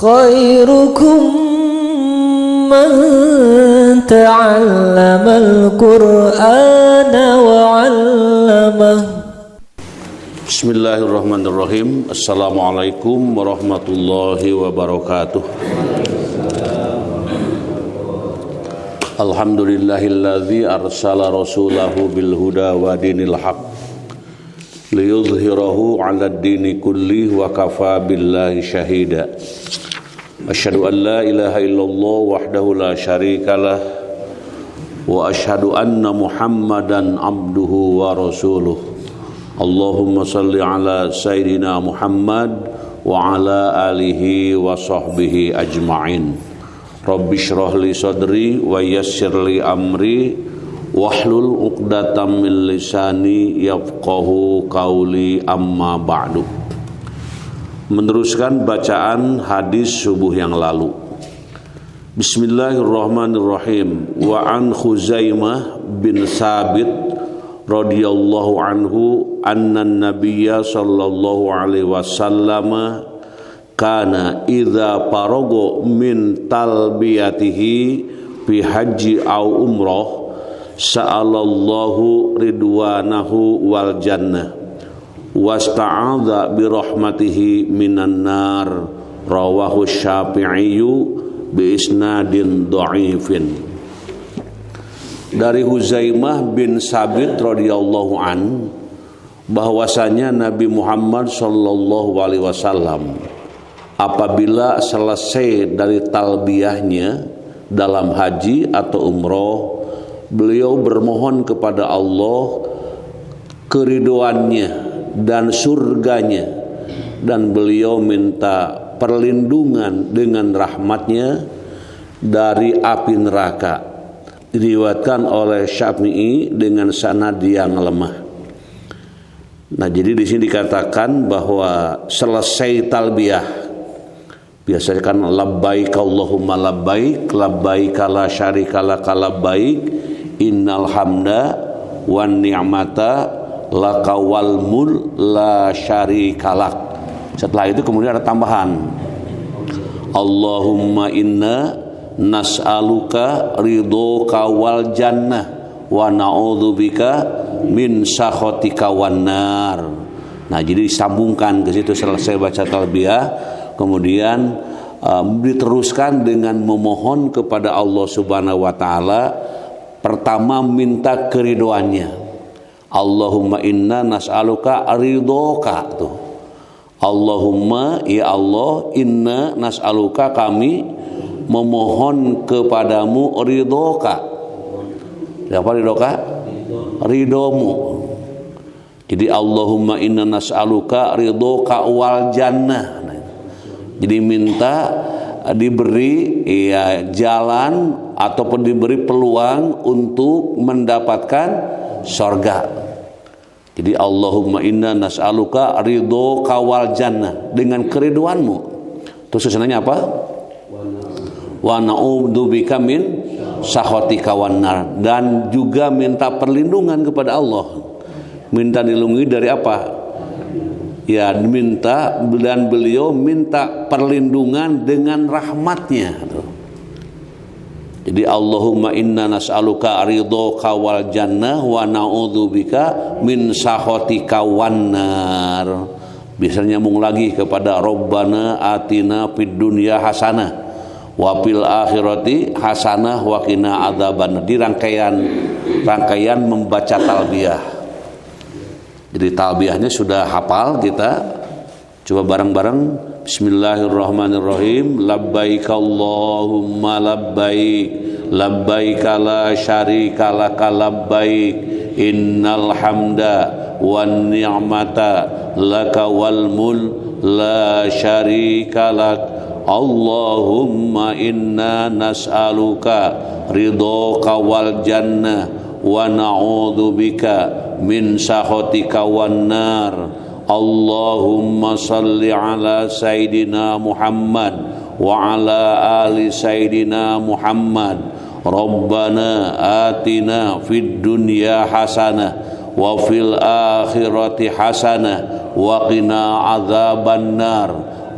خيركم من تعلم القرآن وعلمه. Bismillahirrahmanirrahim. Assalamualaikum warahmatullahi wabarakatuh. Alhamdulillahilladzi arsala rasulahu bil huda wa dinil haq liyudhhirahu 'alad dini kulli wa kafa billahi syahida. Asyhadu an la ilaha illallah wahdahu la syarikalah wa asyhadu anna Muhammadan abduhu wa rasuluh. Allahumma salli ala sayyidina Muhammad wa ala alihi wa sahbihi ajma'in. Rabbi shrah li sadri wa yassir li amri wahlul 'uqdatam min lisani yafqahu qawli, amma ba'du. Meneruskan bacaan hadis subuh yang lalu. Bismillahirrahmanirrahim. Wa an Khuzaimah bin Sabit radhiyallahu anhu anna nabiyya sallallahu alaihi wasallam kana idza farago min talbiyatihi fi haji au umrah sa'alallahu ridwanahu wal jannah wasta'adha bi rahmatihi minan nar. Rawahu Syafi'iyyu bi isnadin dha'ifin. Dari Huzaimah bin Sabit radhiyallahu an bahwasanya Nabi Muhammad sallallahu alaihi wasallam apabila selesai dari talbiyahnya dalam haji atau umroh, beliau bermohon kepada Allah keridhoannya dan surganya, dan beliau minta perlindungan dengan rahmatnya dari api neraka. Diriwayatkan oleh Syafi'i dengan sanad yang lemah. Nah, jadi di sini dikatakan bahwa selesai talbiyah, biasanya kan labbaik Allahumma labbaik, labbaik la syarika lak labbaik, innal hamda wan ni'mata laka wal mul la syarika lak. Setelah itu kemudian ada tambahan, Allahumma inna nas'aluka ridhoka wal jannah wa na'udzubika min sakhatika wan nar. Nah, jadi disambungkan ke situ selesai baca talbiyah, kemudian diteruskan dengan memohon kepada Allah Subhanahu wa taala. Pertama minta keridhoannya. Allahumma inna nas'aluka ridhoka tuh. Allahumma, ya Allah, inna nas'aluka, kami memohon kepadamu ridhoka. Apa ridhoka? Ridhomu. Jadi Allahumma inna nas'aluka ridhoka wal jannah. Jadi minta diberi jalan ataupun diberi peluang untuk mendapatkan sorga. Jadi Allahumma inna nas'aluka ridhoka wal jannah, dengan keriduanmu. Terus susunannya apa? Wa na'udzubika min sakhatika wan nar, dan juga minta perlindungan kepada Allah. Minta dilindungi dari apa? Ya, minta, dan beliau minta perlindungan dengan rahmatnya. Jadi Allahumma inna nas'aluka ridhoka wal jannah wa na'udzubika min sakhatika wan nar. Bisa nyambung lagi kepada Rabbana atina fid dunya hasanah wa fil akhirati hasanah wa qina adzaban. Di rangkaian membaca talbiyah. Jadi talbiyahnya sudah hafal kita. Coba bareng-bareng. Bismillahirrahmanirrahim. Labbaik Allahumma labbaik, labbaik la syarika lak labbaik, innal hamda wan ni'mata laka wal mul la syarika lak. Allahumma inna nas'aluka ridhoka wal jannah wa na'udzubika min sakhatika wan nar. Allahumma salli ala sayyidina Muhammad wa ala ali sayyidina Muhammad. Rabbana atina fid dunya hasanah wa fil akhirati hasanah wa qina adzaban nar.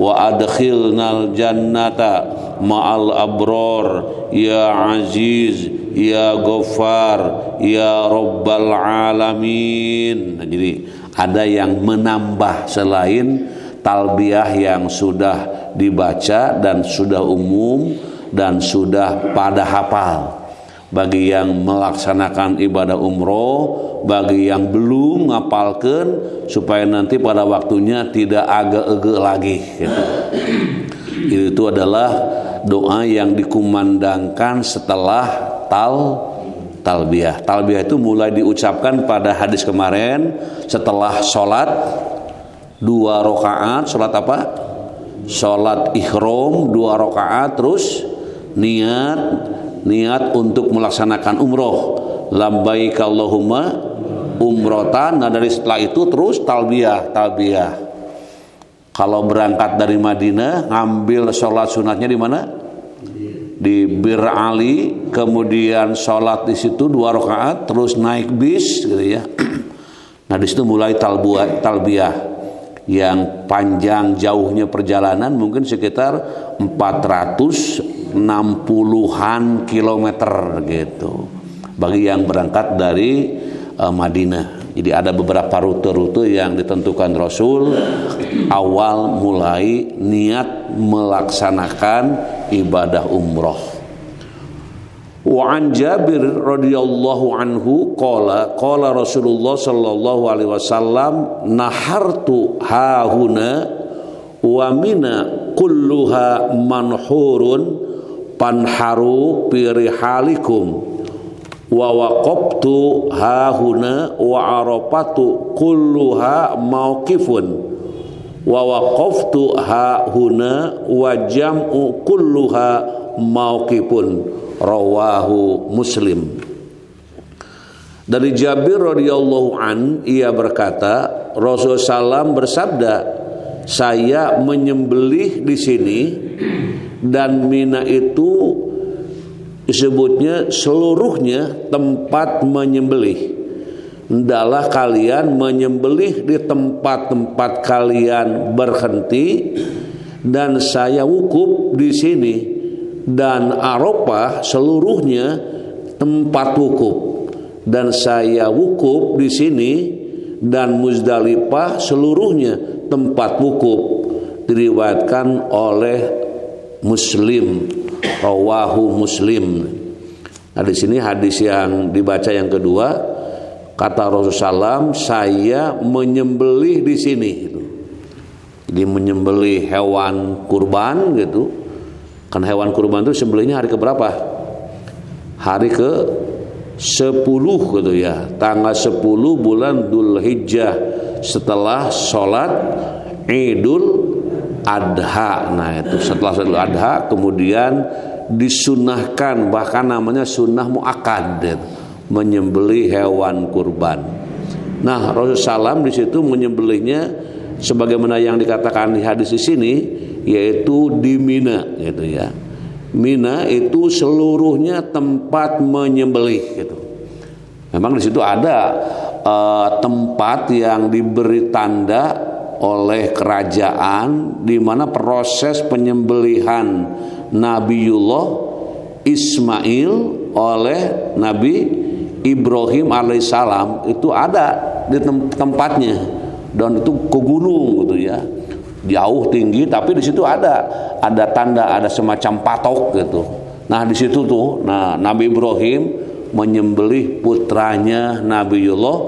wa adkhilnal jannata ma'al abror ya aziz ya ghaffar ya rabbal alamin. Nah, jadi ada yang menambah selain talbiyah yang sudah dibaca dan sudah umum dan sudah pada hafal. Bagi yang melaksanakan ibadah umroh, bagi yang belum ngapalkan, supaya nanti pada waktunya tidak agak-ege lagi gitu. Itu adalah doa yang dikumandangkan setelah talbiyah. Talbiyah itu mulai diucapkan pada hadis kemarin setelah sholat 2 rakaat. Sholat apa? Sholat ihram 2 rakaat, terus niat untuk melaksanakan umroh, labbaik Allahumma umrotan. Nah, dari setelah itu terus talbiyah. Kalau berangkat dari Madinah, ngambil sholat sunatnya di mana? Di Bir Ali, kemudian sholat di situ 2 rakaat, terus naik bis gitu ya. Nah, di situ mulai talbiyah yang panjang jauhnya perjalanan mungkin sekitar 460-an kilometer gitu bagi yang berangkat dari Madinah. Jadi ada beberapa rute-rute yang ditentukan Rasul awal mulai niat melaksanakan ibadah umroh. Wa an Jabir radhiyallahu anhu qala Rasulullah sallallahu alaihi wasallam nahartu hahuna wa mina kulluha manhurun panharu fi rihalikum wa waqaftu hahuna wa arafatu kulluha mauqifun wa waqaftu hahuna wa jam'u kulluha mauqifun. Rawahu Muslim. Dari Jabir radhiyallahu an, ia berkata, Rasulullah SAW bersabda, saya menyembelih di sini dan Mina itu disebutnya seluruhnya tempat menyembelih. Hendaklah kalian menyembelih di tempat-tempat kalian berhenti, dan saya wukuf di sini. Dan Arafah seluruhnya tempat wukuf, dan saya wukuf di sini, dan Muzdalifah seluruhnya tempat wukuf. Diriwayatkan oleh Muslim, rawahu Muslim. Nah, di sini hadis yang dibaca yang kedua, kata Rasulullah SAW, saya menyembelih di sini. Jadi menyembelih hewan kurban gitu. Kan hewan kurban itu sembelihnya hari keberapa? Hari ke 10 gitu ya. Tanggal 10 bulan Dzulhijjah setelah sholat Idul Adha. Nah, itu setelah Idul Adha kemudian disunahkan, bahkan namanya sunnah muakkad, menyembelih hewan kurban. Nah, Rasulullah SAW di situ menyembelihnya sebagaimana yang dikatakan di hadis di sini, yaitu di Mina gitu ya. Mina itu seluruhnya tempat menyembelih gitu. Memang di situ ada tempat yang diberi tanda oleh kerajaan di mana proses penyembelihan Nabiullah Ismail oleh Nabi Ibrahim alaihissalam itu ada di tempatnya, dan itu ke gunung gitu ya. Jauh tinggi, tapi di situ ada tanda, ada semacam patok gitu. Nah, di situ tuh, nah Nabi Ibrahim menyembelih putranya Nabiullah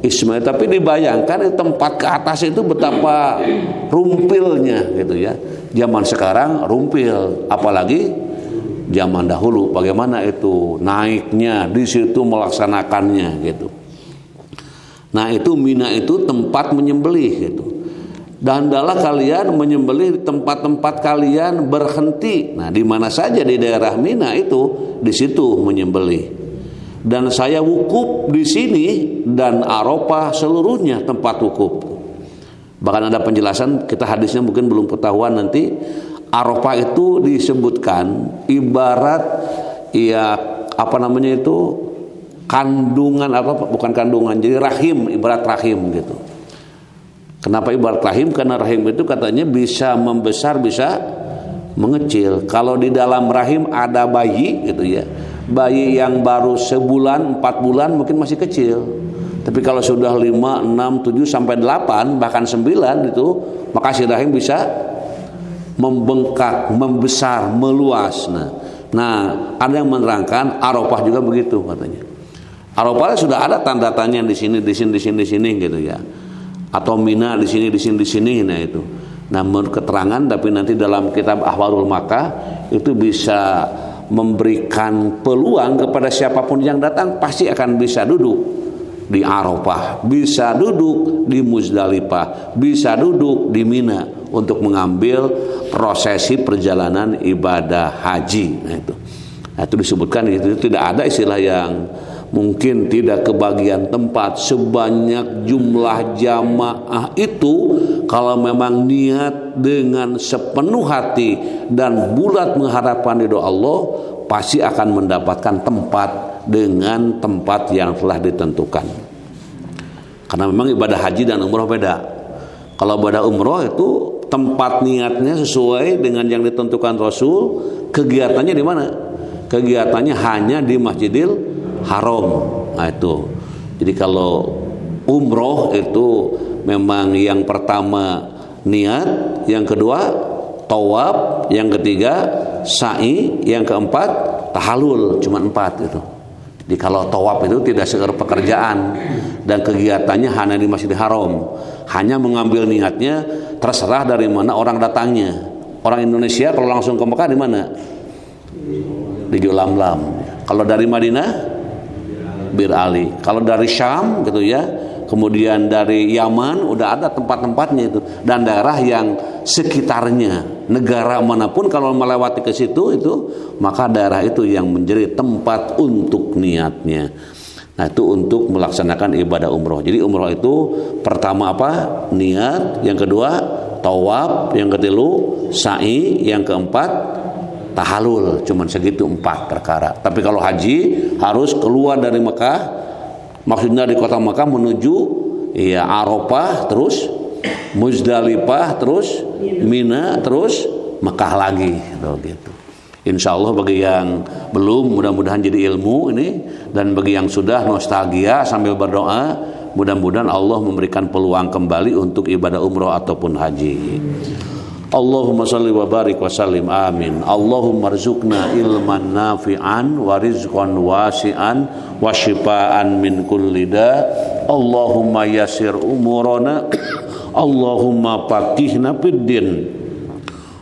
Ismail. Tapi dibayangkan di tempat ke atas itu betapa rumpilnya gitu ya. Zaman sekarang rumpil, apalagi zaman dahulu bagaimana itu naiknya di situ melaksanakannya gitu. Nah, itu Mina itu tempat menyembelih gitu. Dan hendaklah kalian menyembelih di tempat-tempat kalian berhenti. Nah, di mana saja di daerah Mina itu, di situ menyembelih. Dan saya wukuf di sini, dan Arafah seluruhnya tempat wukuf. Bahkan ada penjelasan, kita hadisnya mungkin belum ketahuan nanti. Arafah itu disebutkan ibarat ya apa namanya itu kandungan, apa bukan kandungan, jadi rahim, ibarat rahim gitu. Kenapa ibarat rahim? Karena rahim itu katanya bisa membesar, bisa mengecil. Kalau di dalam rahim ada bayi gitu ya, bayi yang baru sebulan, 4 bulan mungkin masih kecil. Tapi kalau sudah 5, 6, 7 sampai 8 bahkan 9 itu, maka si rahim bisa membengkak, membesar, meluas. Nah, ada yang menerangkan Arafah juga begitu katanya. Arafah sudah ada tanda tanya di sini gitu ya. Atau Mina di sini. Nah itu. Nah, menurut keterangan, tapi nanti dalam kitab Ahwalul Makkah itu bisa memberikan peluang kepada siapapun yang datang pasti akan bisa duduk di Arafah, bisa duduk di Muzdalifah, bisa duduk di Mina untuk mengambil prosesi perjalanan ibadah haji. Nah itu disebutkan itu tidak ada istilah yang mungkin tidak kebagian tempat. Sebanyak jumlah jamaah itu kalau memang niat dengan sepenuh hati dan bulat mengharapkan ridho Allah, pasti akan mendapatkan tempat dengan tempat yang telah ditentukan. Karena memang ibadah haji dan umroh beda. Kalau ibadah umroh itu tempat niatnya sesuai dengan yang ditentukan Rasul. Kegiatannya di mana? Kegiatannya hanya di Masjidil Haram. Nah itu. Jadi kalau umroh itu memang yang pertama niat, yang kedua tawaf, yang ketiga sa'i, yang keempat tahallul. Cuma 4 itu. Jadi kalau tawaf itu tidak sekedar pekerjaan dan kegiatannya hanya di Masjidil Haram. Hanya mengambil niatnya, terserah dari mana orang datangnya. Orang Indonesia kalau langsung ke Mekah di mana? Di Julamlam. Kalau dari Madinah, Bir Ali. Kalau dari Syam gitu ya, kemudian dari Yaman udah ada tempat-tempatnya itu, dan daerah yang sekitarnya, negara manapun kalau melewati ke situ itu, maka daerah itu yang menjadi tempat untuk niatnya. Nah itu untuk melaksanakan ibadah umroh. Jadi umroh itu pertama apa? Niat. Yang kedua tawaf. Yang ketiga sa'i. Yang keempat tahallul. Cuman segitu 4 perkara. Tapi kalau haji harus keluar dari Mekah, maksudnya di kota Mekah menuju ya Arafah, terus Muzdalifah, terus Mina, terus Mekah lagi gitu. Insya Allah bagi yang belum, mudah-mudahan jadi ilmu ini, dan bagi yang sudah nostalgia sambil berdoa, mudah-mudahan Allah memberikan peluang kembali untuk ibadah umroh ataupun haji. Allahumma salli wa barik wa sallim, amin. Allahumma rizukna ilman nafi'an wa rizqan wasi'an wa shifaan min kulli da. Allahumma yasir umurana, Allahumma faqihna fid din,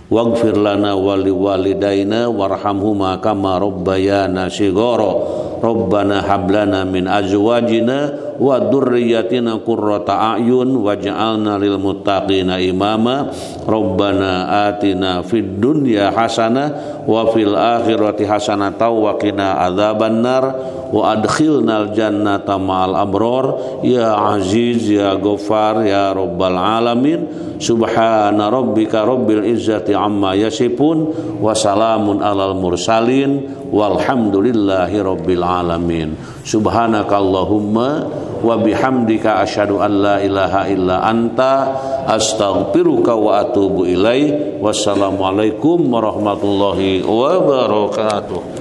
waghfir lana wa liwalidayna warhamhuma kama rabbayana shighara. Rabbana hab lana min azwajina wa dzurriyyatina qurrata a'yun waj'alna lil muttaqina imama. Rabbana atina fid dunya hasanah wa fil akhirati hasanah wa qina adzabannar wa adkhilnal jannata ma'al abrar ya aziz ya ghaffar ya rabbal alamin. Subhana rabbika rabbil izzati amma yasifun wa salamun alal mursalin walhamdulillahi rabbil alamin. Subhanakallahumma wa bihamdika asyhadu an la ilaha illa anta astaghfiruka wa atubu ilaik. Wassalamualaikum warahmatullahi wabarakatuh.